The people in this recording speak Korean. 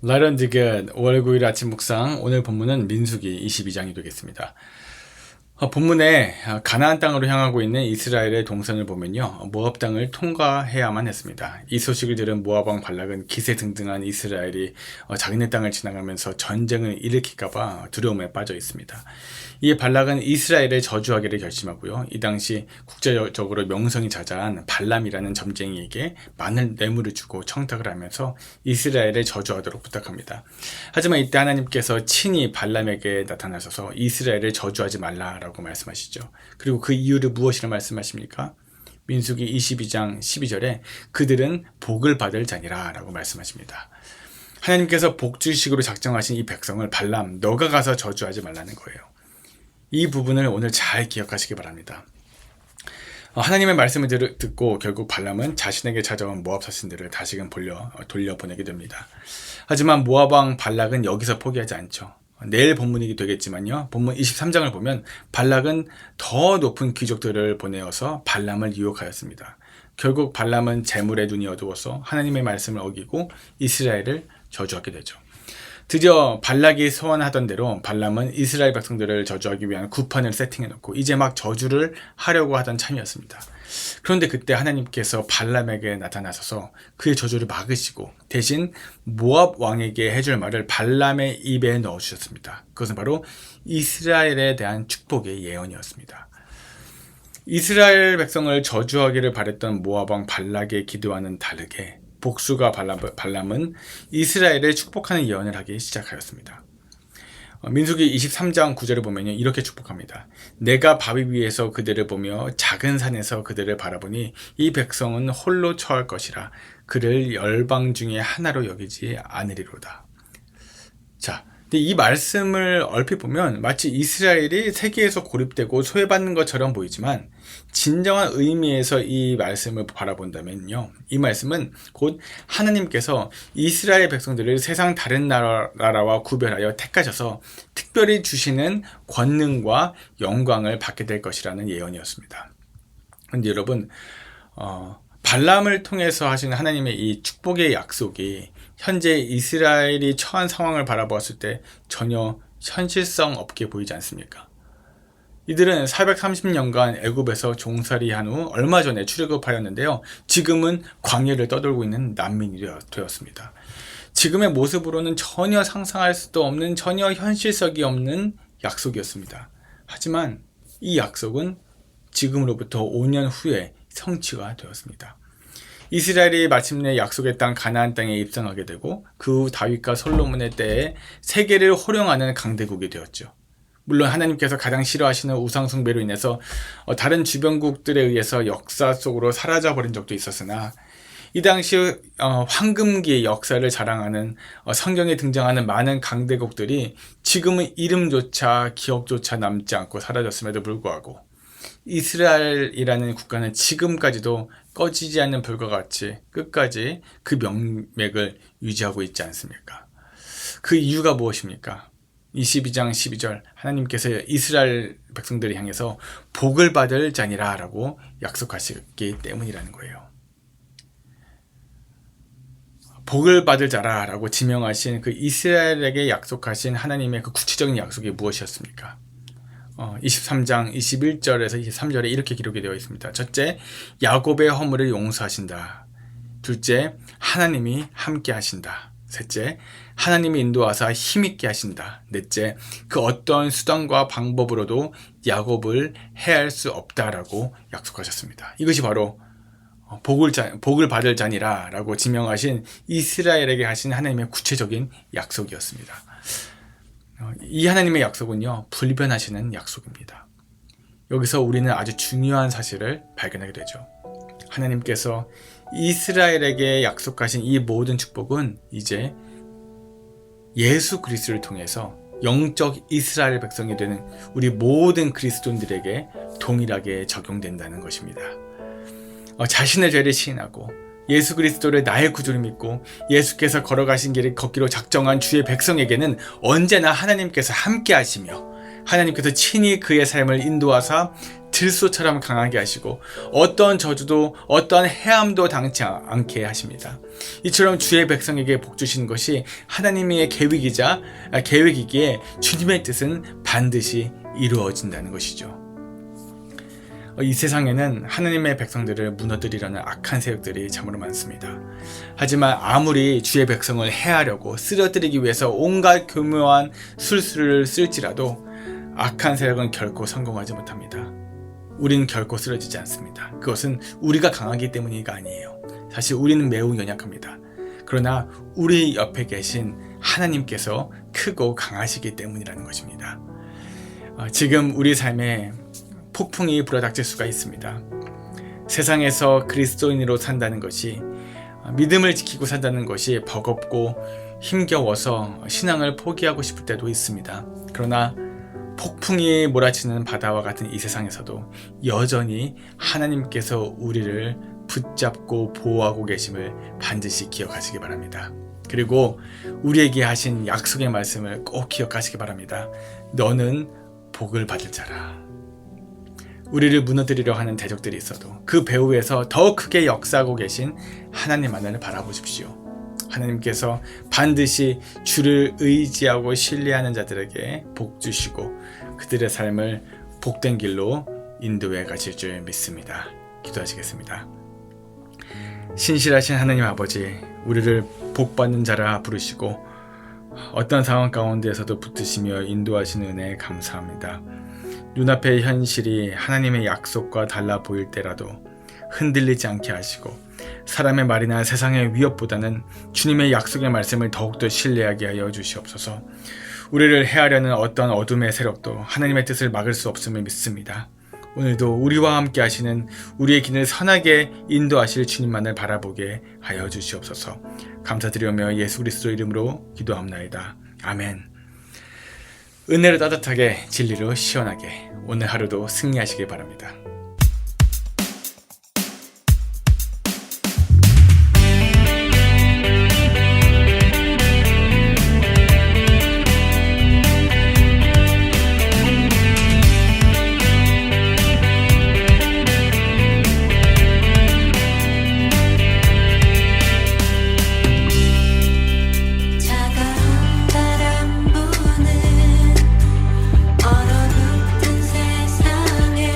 라이런 디귿 5월 9일 아침 묵상. 오늘 본문은 민수기 22장이 되겠습니다. 본문에 가나안 땅으로 향하고 있는 이스라엘의 동선을 보면요, 모압 땅을 통과해야만 했습니다. 이 소식을 들은 모압 왕 발락은 기세등등한 이스라엘이 자기네 땅을 지나가면서 전쟁을 일으킬까봐 두려움에 빠져 있습니다. 이에 발락은 이스라엘을 저주하기를 결심하고요, 이 당시 국제적으로 명성이 자자한 발람이라는 점쟁이에게 많은 뇌물을 주고 청탁을 하면서 이스라엘을 저주하도록 부탁합니다. 하지만 이때 하나님께서 친히 발람에게 나타나셔서 이스라엘을 저주하지 말라라고 말씀하시죠. 그리고 그 이유를 무엇이라 말씀하십니까? 민수기 22장 12절에 그들은 복을 받을 자니라 라고 말씀하십니다. 하나님께서 복주식으로 작정하신 이 백성을 발람, 너가 가서 저주하지 말라는 거예요. 이 부분을 오늘 잘 기억하시기 바랍니다. 하나님의 말씀을 듣고 결국 발람은 자신에게 찾아온 모압 사신들을 다시금 돌려보내게 됩니다. 하지만 모압 왕 발락은 여기서 포기하지 않죠. 내일 본문이 되겠지만요, 본문 23장을 보면 발락은 더 높은 귀족들을 보내어서 발람을 유혹하였습니다. 결국 발람은 재물에 눈이 어두워서 하나님의 말씀을 어기고 이스라엘을 저주하게 되죠. 드디어 발락이 소원하던 대로 발람은 이스라엘 백성들을 저주하기 위한 구판을 세팅해놓고 이제 막 저주를 하려고 하던 참이었습니다. 그런데 그때 하나님께서 발람에게 나타나셔서 그의 저주를 막으시고 대신 모압 왕에게 해줄 말을 발람의 입에 넣어주셨습니다. 그것은 바로 이스라엘에 대한 축복의 예언이었습니다. 이스라엘 백성을 저주하기를 바랬던 모압 왕 발락의 기도와는 다르게 복수가 발람은 이스라엘을 축복하는 예언을 하기 시작하였습니다. 민수기 23장 9절을 보면 이렇게 축복합니다. 내가 바위 위에서 그들을 보며 작은 산에서 그들을 바라보니 이 백성은 홀로 처할 것이라 그를 열방 중에 하나로 여기지 않으리로다. 자, 근데 이 말씀을 얼핏 보면 마치 이스라엘이 세계에서 고립되고 소외받는 것처럼 보이지만 진정한 의미에서 이 말씀을 바라본다면요, 이 말씀은 곧 하나님께서 이스라엘 백성들을 세상 다른 나라와 구별하여 택하셔서 특별히 주시는 권능과 영광을 받게 될 것이라는 예언이었습니다. 그런데 여러분, 발람을 통해서 하신 하나님의 이 축복의 약속이 현재 이스라엘이 처한 상황을 바라보았을 때 전혀 현실성 없게 보이지 않습니까? 이들은 430년간 애굽에서 종살이한 후 얼마 전에 출애굽하였는데요, 지금은 광야를 떠돌고 있는 난민이 되었습니다. 지금의 모습으로는 전혀 상상할 수도 없는, 전혀 현실성이 없는 약속이었습니다. 하지만 이 약속은 지금으로부터 5년 후에 성취가 되었습니다. 이스라엘이 마침내 약속의 땅 가나안 땅에 입성하게 되고 그 후 다윗과 솔로몬의 때에 세계를 호령하는 강대국이 되었죠. 물론 하나님께서 가장 싫어하시는 우상 숭배로 인해서 다른 주변국들에 의해서 역사 속으로 사라져버린 적도 있었으나 이 당시 황금기의 역사를 자랑하는 성경에 등장하는 많은 강대국들이 지금은 이름조차 기억조차 남지 않고 사라졌음에도 불구하고 이스라엘이라는 국가는 지금까지도 꺼지지 않는 불과 같이 끝까지 그 명맥을 유지하고 있지 않습니까? 그 이유가 무엇입니까? 22장 12절 하나님께서 이스라엘 백성들을 향해서 복을 받을 자니라 라고 약속하셨기 때문이라는 거예요. 복을 받을 자라 라고 지명하신 그 이스라엘에게 약속하신 하나님의 그 구체적인 약속이 무엇이었습니까? 23장 21절에서 23절에 이렇게 기록이 되어 있습니다. 첫째, 야곱의 허물을 용서하신다. 둘째, 하나님이 함께 하신다. 셋째, 하나님이 인도하사 힘있게 하신다. 넷째, 그 어떤 수단과 방법으로도 야곱을 해할 수 없다라고 약속하셨습니다. 이것이 바로 복을 받을 자니라 라고 지명하신 이스라엘에게 하신 하나님의 구체적인 약속이었습니다. 이 하나님의 약속은요, 불변하시는 약속입니다. 여기서 우리는 아주 중요한 사실을 발견하게 되죠. 하나님께서 이스라엘에게 약속하신 이 모든 축복은 이제 예수 그리스도를 통해서 영적 이스라엘 백성이 되는 우리 모든 그리스도인들에게 동일하게 적용된다는 것입니다. 자신의 죄를 시인하고 예수 그리스도를 나의 구주로 믿고 예수께서 걸어가신 길을 걷기로 작정한 주의 백성에게는 언제나 하나님께서 함께 하시며 하나님께서 친히 그의 삶을 인도하사 들소처럼 강하게 하시고 어떤 저주도 어떤 해함도 당치 않게 하십니다. 이처럼 주의 백성에게 복 주시는 것이 하나님의 계획이기에 주님의 뜻은 반드시 이루어진다는 것이죠. 이 세상에는 하나님의 백성들을 무너뜨리려는 악한 세력들이 참으로 많습니다. 하지만 아무리 주의 백성을 해하려고 쓰러뜨리기 위해서 온갖 교묘한 술수를 쓸지라도 악한 세력은 결코 성공하지 못합니다. 우리는 결코 쓰러지지 않습니다. 그것은 우리가 강하기 때문이가 아니에요. 사실 우리는 매우 연약합니다. 그러나 우리 옆에 계신 하나님께서 크고 강하시기 때문이라는 것입니다. 지금 우리 삶에 폭풍이 불어닥칠 수가 있습니다. 세상에서 그리스도인으로 산다는 것이, 믿음을 지키고 산다는 것이 버겁고 힘겨워서 신앙을 포기하고 싶을 때도 있습니다. 그러나 폭풍이 몰아치는 바다와 같은 이 세상에서도 여전히 하나님께서 우리를 붙잡고 보호하고 계심을 반드시 기억하시기 바랍니다. 그리고 우리에게 하신 약속의 말씀을 꼭 기억하시기 바랍니다. 너는 복을 받을 자라. 우리를 무너뜨리려 하는 대적들이 있어도 그 배후에서 더 크게 역사하고 계신 하나님만을 바라보십시오. 하나님께서 반드시 주를 의지하고 신뢰하는 자들에게 복 주시고 그들의 삶을 복된 길로 인도해 가실 줄 믿습니다. 기도하시겠습니다. 신실하신 하나님 아버지, 우리를 복받는 자라 부르시고 어떤 상황 가운데에서도 붙드시며 인도하시는 은혜에 감사합니다. 눈앞의 현실이 하나님의 약속과 달라 보일 때라도 흔들리지 않게 하시고 사람의 말이나 세상의 위협보다는 주님의 약속의 말씀을 더욱더 신뢰하게 하여 주시옵소서. 우리를 해하려는 어떤 어둠의 세력도 하나님의 뜻을 막을 수 없음을 믿습니다. 오늘도 우리와 함께 하시는 우리의 길을 선하게 인도하실 주님만을 바라보게 하여 주시옵소서. 감사드리며 예수 그리스도 이름으로 기도합나이다. 아멘. 은혜로 따뜻하게, 진리로 시원하게 오늘 하루도 승리하시길 바랍니다. 얼어붙은 세상에